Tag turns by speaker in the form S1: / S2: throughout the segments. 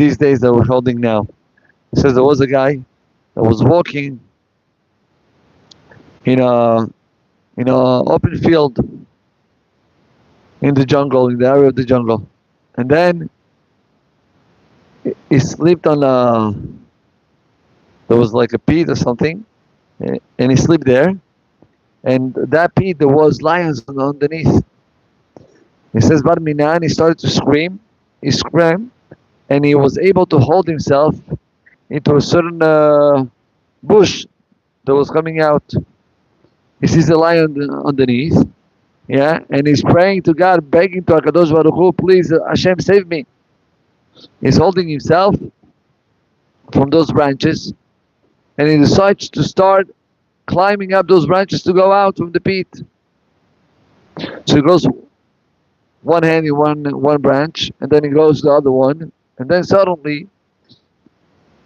S1: these days that we're holding now. It says there was a guy that was walking in a open field in the jungle, in the area of the jungle, and then he slipped on there was like a pit or something, and he slipped there, and that pit there was lions underneath. He says Bar Minan, he started to scream, he screamed, and he was able to hold himself into a certain bush that was coming out. He sees a lion underneath, yeah, and he's praying to God, begging to HaKadosh Baruch Hu, please, Hashem, save me. He's holding himself from those branches, and he decides to start climbing up those branches to go out from the pit. So he goes one hand in one branch, and then he goes the other one, and then suddenly,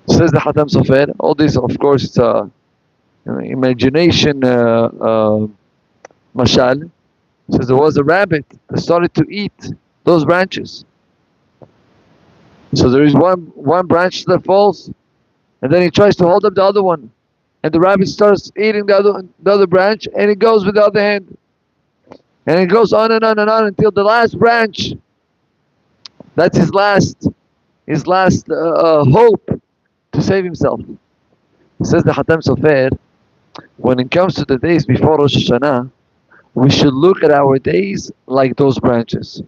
S1: says the Hatam Sofer, all this, of course, it's a imagination mashal. Says there was a rabbit that started to eat those branches. So there is one branch that falls, and then he tries to hold up the other one, and the rabbit starts eating the other branch, and it goes with the other hand, and it goes on and on and on until the last branch. That's his last hope to save himself. Says the Hatam Sofer, when it comes to the days before Rosh Hashanah, we should look at our days like those branches.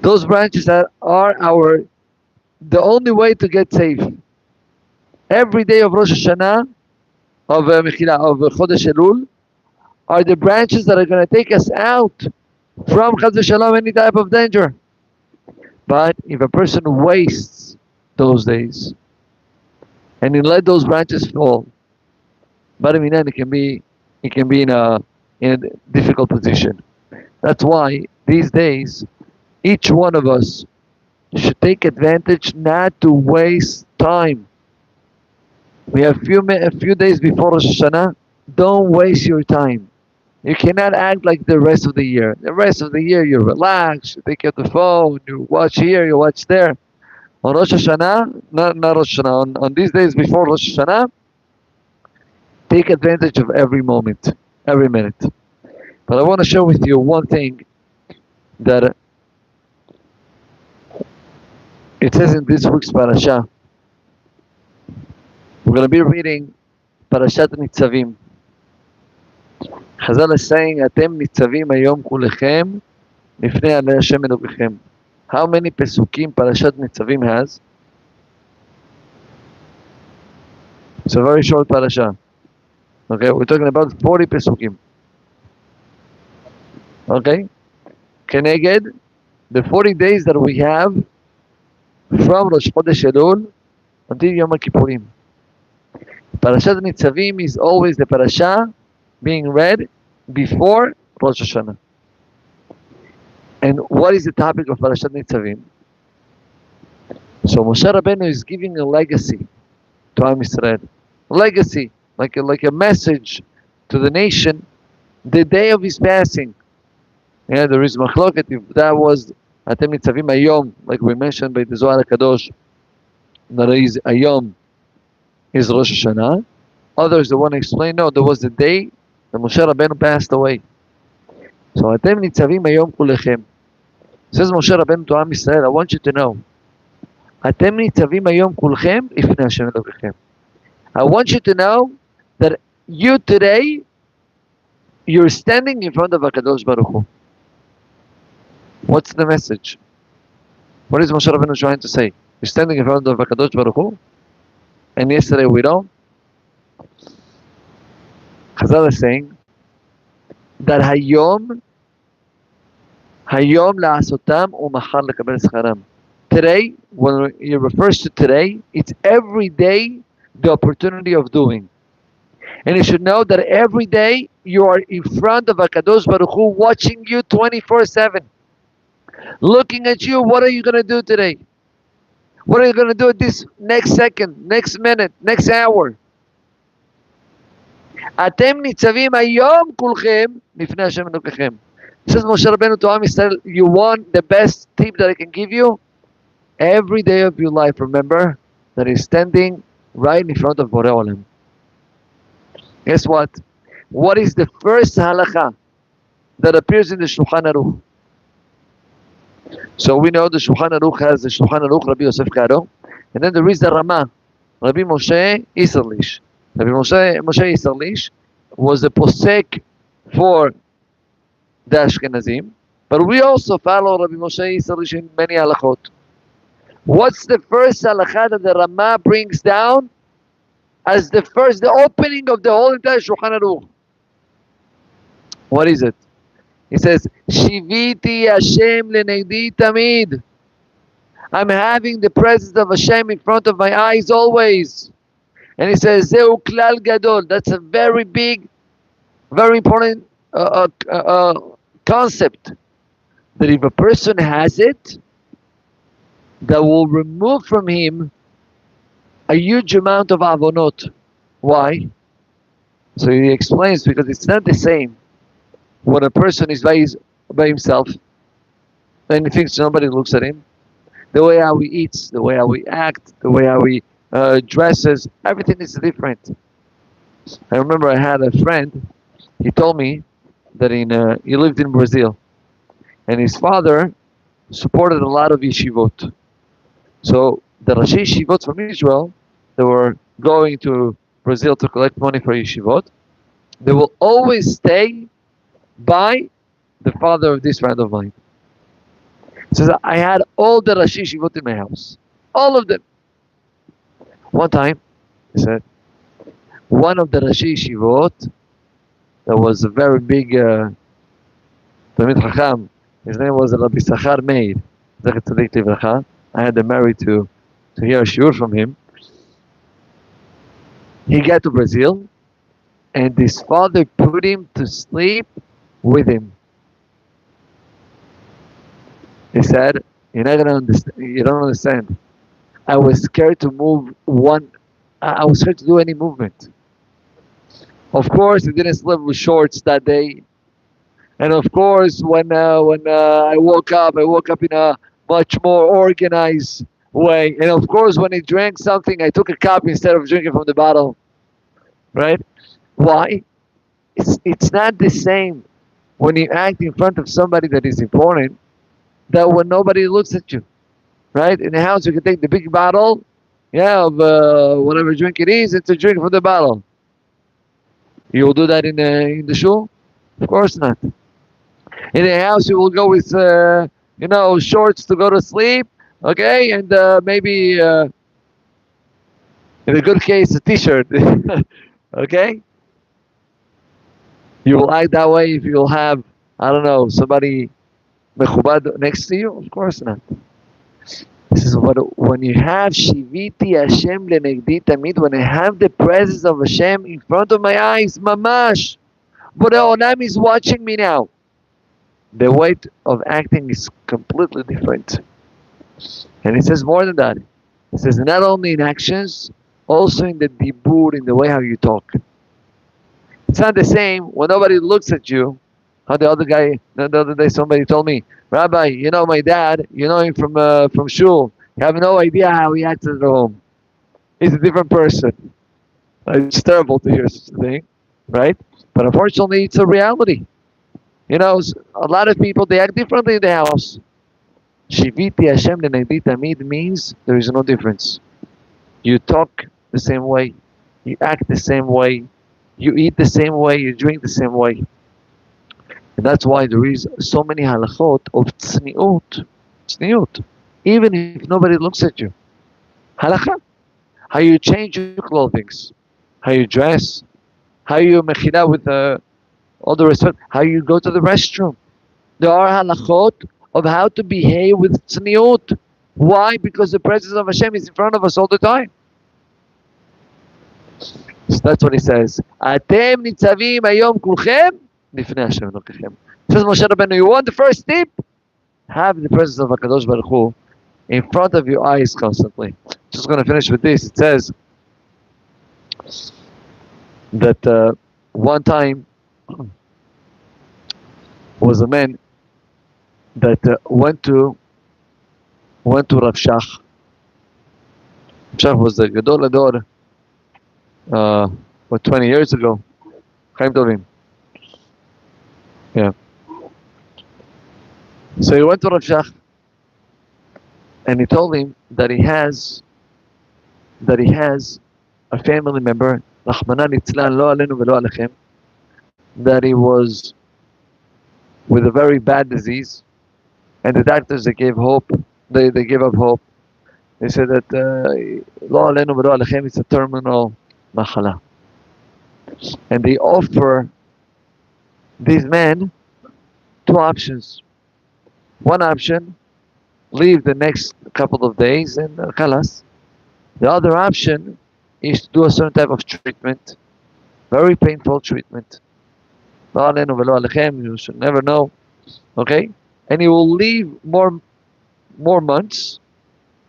S1: Those branches that are the only way to get safe. Every day of Rosh Hashanah, of Chodesh Elul, are the branches that are going to take us out from Chas v'Shalom, any type of danger. But if a person wastes those days and he let those branches fall, but it can be in a difficult position. That's why these days each one of us should take advantage not to waste time. We have a few days before Rosh Hashanah. Don't waste your time. You cannot act like the rest of the year. The rest of the year you relax, you take out the phone, you watch here, you watch there. On Rosh Hashanah, not Rosh Hashanah, on these days before Rosh Hashanah, take advantage of every moment, every minute. But I want to share with you one thing that it says in this week's parasha. We're going to be reading Parashat Nitzavim. Chazal is saying, Atem Nitzavim Hayom Kulechem Lifnei Anei Hashem Elokechem. How many pesukim Parashat Nitzavim has? It's a very short parasha. Okay, we're talking about 40 pesukim. Okay? Keneged, the 40 days that we have from Rosh Chodesh Elul until Yom Kippurim. Parashat Nitzavim is always the parasha being read before Rosh Hashanah. And what is the topic of Parashat Nitzavim? So Moshe Rabbeinu is giving a legacy to Am Yisrael. Legacy, like a message to the nation, the day of his passing. Yeah, there is machloket if that was Atem Nitzavim Hayom, like we mentioned by the Zohar HaKadosh, that is Hayom is Rosh Hashanah. Others, the one explain, no, there was the day that Moshe Rabbeinu passed away. So Atem Nitzavim Hayom Kulechem. Says Moshe Rabbeinu to Am Yisrael, I want you to know, Atem Nitzavim Hayom Kulchem Lifnei Hashem Elokechem. I want you to know that you today, you're standing in front of HaKadosh Baruch Hu. What's the message? What is Moshe Rabbeinu trying to say? You're standing in front of HaKadosh Baruch Hu, and yesterday we don't. Chazal is saying that Hayom la'asotam u'machar lekabel scharam. Today, when it refers to today, it's every day the opportunity of doing. And you should know that every day you are in front of HaKadosh Baruch Hu, watching you 24/7. Looking at you, what are you going to do today? What are you going to do at this next second, next minute, next hour? Atem nitzavim hayom kulchem lifnei Hashem Elokechem. Says Moshe Rabbeinu to Am Yisrael, you want the best tip that I can give you? every day of your life, remember that he's standing right in front of Borei Olam. Guess what? What is the first halakha that appears in the Shulchan Aruch? So we know the Shulchan Aruch has the Shulchan Aruch Rabbi Yosef Karo, and then there is the Rama, Rabbi Moshe Isserlish. Rabbi Moshe Isserlish was the posek for the Ashkenazim, but we also follow Rabbi Moshe Isserlish in many halachot. What's the first halakha that the Rama brings down as the opening of the whole entire Shulchan Aruch? What is it? He says, Shiviti Hashem lenegdi tamid. I'm having the presence of Hashem in front of my eyes always. And he says, Zeu klal gadol. That's a very big, very important concept. That if a person has it, that will remove from him a huge amount of avonot. Why? So he explains, because it's not the same when a person is by himself and he thinks nobody looks at him. The way how he eats, the way how we act, the way how he dresses, everything is different. I remember I had a friend, he told me that he lived in Brazil, and his father supported a lot of yeshivot. So the Rashi yeshivot from Israel, they were going to Brazil to collect money for yeshivot. They will always stay by the father of this friend of mine. He says, I had all the Rashi yeshivot in my house. All of them. One time, he said, one of the Rashi yeshivot, that was a very big Talmid Chacham, his name was Rabbi Sachar Meir. I had the merit to hear a shiur from him. He got to Brazil, and his father put him to sleep with him. He said, "You're not gonna understand. You don't understand. I was scared to move one. I was scared to do any movement. Of course, he didn't sleep with shorts that day. And of course, when I woke up in a much more organized way. And of course, when he drank something, I took a cup instead of drinking from the bottle. Right? Why? It's not the same when you act in front of somebody that is important that when nobody looks at you. Right? In the house, you can take the big bottle, of whatever drink it is, and to drink from the bottle. You will do that in the shul? Of course not. In the house, you will go with shorts to go to sleep, okay, and maybe in a good case a t-shirt, okay. You will act that way if you'll have, I don't know, somebody mechubad next to you? Of course not. This is when you have Shiviti Hashem lenegdi tamid, when I have the presence of Hashem in front of my eyes, mamash, Borei Olam is watching me now. The weight of acting is completely different. And it says more than that. It says not only in actions, also in the dibur, in the way how you talk. It's not the same when nobody looks at you. How the other day somebody told me, Rabbi, you know my dad, you know him from shul. You have no idea how he acts at home. He's a different person. It's terrible to hear such a thing, right? But unfortunately, it's a reality. A lot of people, they act differently in the house. Shiviti Hashem lenegdi tamid means there is no difference. You talk the same way, you act the same way, you eat the same way, you drink the same way. And that's why there is so many halachot of tzniut, even if nobody looks at you. Halakha, how you change your clothing, how you dress, how you mechila with all the respect, how you go to the restroom. There are halachot of how to behave with tzniut. Why? Because the presence of Hashem is in front of us all the time. So that's what he says. Atem nitzavim hayom kulchem lifnei Hashem Elokechem. Says Moshe Rabbeinu, you want the first tip? Have the presence of HaKadosh Baruch Hu in front of your eyes constantly. Just going to finish with this. It says that one time was a man that went to went to Rav Shach. Rav Shach was the Gadol Ador, 20 years ago. Chaim Tovim. Yeah. So he went to Rav Shach and he told him that he has a family member, Rahmanan Litzlan, lo alenu velo alechem, that he was with a very bad disease, and the doctors, they gave hope. They gave up hope. They said that lo alenu velo alechem, it's a terminal machala, and they offer these men two options. One option, leave the next couple of days and khalas. The other option is to do a certain type of treatment, very painful treatment. You should never know, okay? And he will leave more months.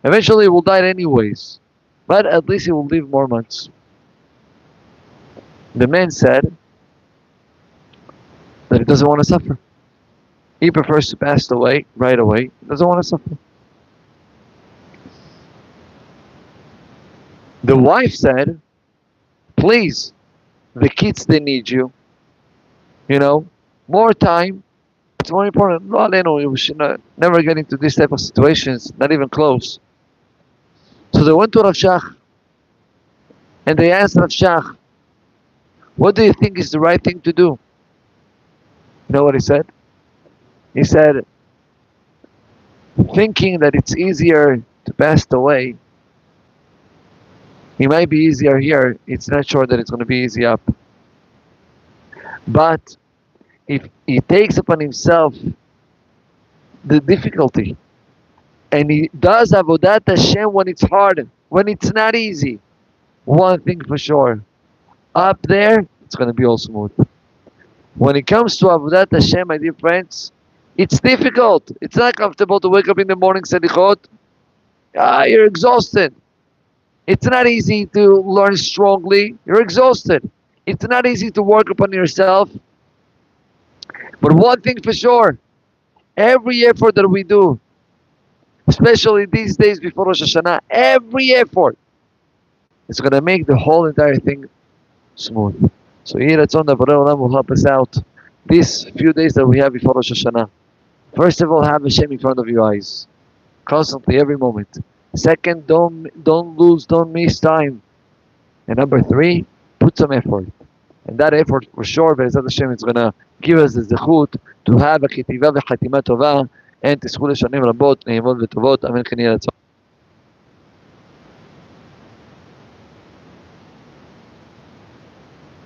S1: Eventually he will die anyways, but at least he will live more months. The man said that he doesn't want to suffer. He prefers to pass away right away. He doesn't want to suffer. The wife said, please, the kids, they need you. You know, more time. It's more important. We should never get into this type of situations, not even close. So they went to Rav Shach and they asked Rav Shach, what do you think is the right thing to do? You know what he said? He said, thinking that it's easier to pass away, it might be easier here. It's not sure that it's going to be easy up. But if he takes upon himself the difficulty, and he does avodat Hashem when it's hard, when it's not easy, one thing for sure, up there, it's going to be all smooth. When it comes to avodat Hashem, my dear friends, it's difficult. It's not comfortable to wake up in the morning, selichot. You're exhausted. It's not easy to learn strongly. You're exhausted. It's not easy to work upon yourself. But one thing for sure, every effort that we do, especially these days before Rosh Hashanah, every effort is going to make the whole entire thing smooth. So here at Zonda Borei Olam will help us out these few days that we have before Rosh Hashanah. First of all, have Hashem in front of your eyes, constantly, every moment. Second, don't miss time. And number 3, put some effort. And that effort, for sure, Be'ezat Hashem, is going to give us the zechut to have a ketiva v'chatima tova, and תזכו לשנים רבות, נעימות וטובות, אמן כן יהי רצון.